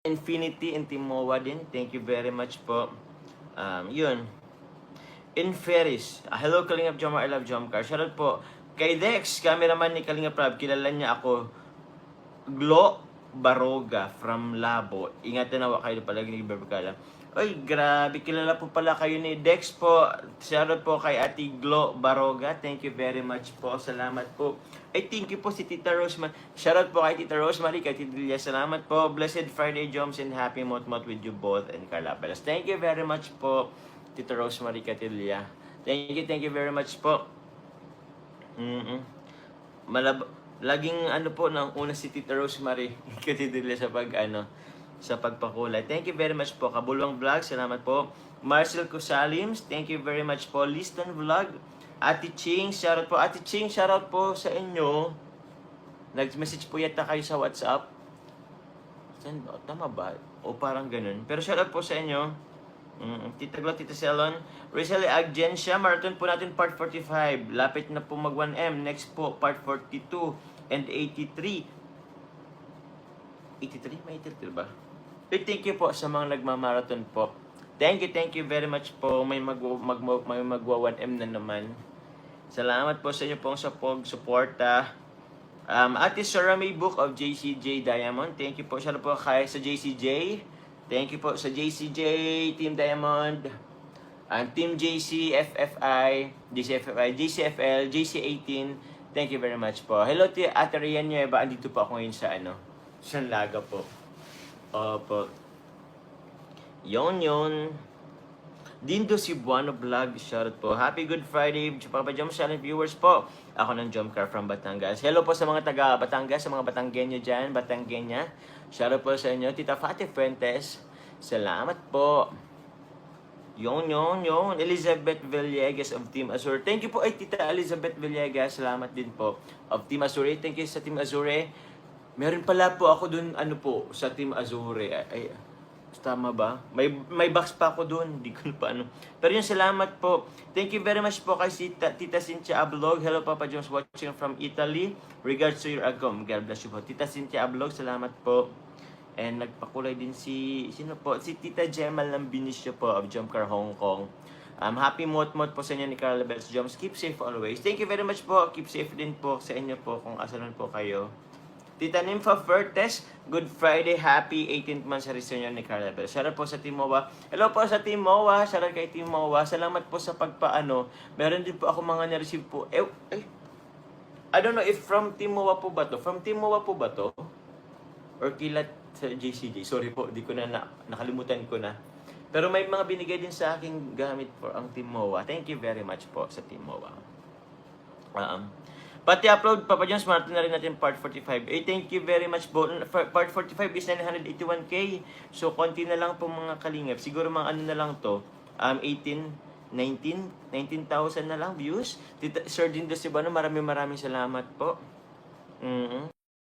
Infinity and Timowa din. Thank you very much po. Yun. Inferis. Hello, Kalingap Jomar. I love Jomcar. Shoutout po. Kay Dex, cameraman ni Kalingap Rab. Kilala niya ako. Glo Baroga from Labo. Ingatan na kayo palagi ni Berbekala. Ay, grabe. Kilala po pala kayo ni Dex po. Shoutout po kay Ate Glo Baroga. Thank you very much po. Salamat po. Ay, thank you po si Tita Rosemary. Shoutout po kay Tita Rosemary, kay Tita Lilia. Salamat po. Blessed Friday, Joms, and happy mot-mot with you both and Carla Pelas. Thank you very much po, Tita Rosemary, kay Tita Lilia. Thank you very much po. Laging po nang una si Tita Rosemary kay Tita Lilia sa pagpakulay. Thank you very much po. Kabulwang Vlog, salamat po. Marcel Cusalims, thank you very much po. Liston Vlog, Ate Ching, shoutout po. Ate Ching, shoutout po sa inyo. Nag-message po yata kayo sa WhatsApp. Tama ba? O parang ganun. Pero shoutout po sa inyo. Tita Glo, Tita Selon. Rizal Agensya, marathon po natin part 45. Lapit na po mag 1M. Next po, part 42 and 83. 83? May 83 ba? Thank you po sa mga nagmamarathon po. Thank you very much po. May magwa 1M na naman. Salamat po sa inyo pong suporta. Ate Sarah May Book of JCJ Diamond. Thank you po. Siya po kay sa JCJ. Thank you po sa JCJ, Team Diamond, Team JC, FFI, JCFFI, JCFL, JC18. Thank you very much po. Hello, Ate Rian Nueva. Andito po ako ngayon sa Sanlaga po. Opo. Yon. Dindo Cebuano Vlog, shoutout po. Happy Good Friday, Papa Jom Channel viewers po. Ako ng Jomcar from Batangas. Hello po sa mga taga Batangas, sa mga Batanggenyo dyan, Batanggenya. Shoutout po sa inyo. Tita Fati Fuentes, salamat po. Yon. Elizabeth Villegas of Team Azure. Thank you po ay Tita Elizabeth Villegas. Salamat din po of Team Azure. Thank you sa Team Azure. Meron pala po ako dun, sa Team Azure. Ay, tama ba? May box pa ako dun. Hindi ko pa Pero yun, salamat po. Thank you very much po kay Tita Cynthia Ablog. Hello, Papa Jones watching from Italy. Regards to your agom. God bless you po. Tita Cynthia Ablog, salamat po. And nagpakulay din sino po? Si Tita Gemma Lambinicio po of Jomcar Hong Kong. Happy mot-mot po sa inyo ni Carla Bells Joms. Keep safe always. Thank you very much po. Keep safe din po sa inyo po kung asan po kayo. Tita Nympha Fertes, Good Friday, happy 18th month sa reunion ni Carla Bells. Shoutout po sa Team MOA. Hello po sa Team MOA. Shoutout kay Team MOA. Salamat po sa pagpaano. Meron din po ako mga na-receive po. I don't know if from Team MOA po ba to? From Team MOA po ba to? Or kilat sa JCJ? Sorry po, di ko nakalimutan ko na. Pero may mga binigay din sa aking gamit for ang Team MOA. Thank you very much po sa Team MOA. Pati upload, Papa Jones, marathon na rin natin part 45. Thank you very much po. Part 45 is 981K. So, konti na lang po mga kalingap. Siguro mga na lang to. 19,000 na lang views. Sir Dindo Cebuano, maraming salamat po.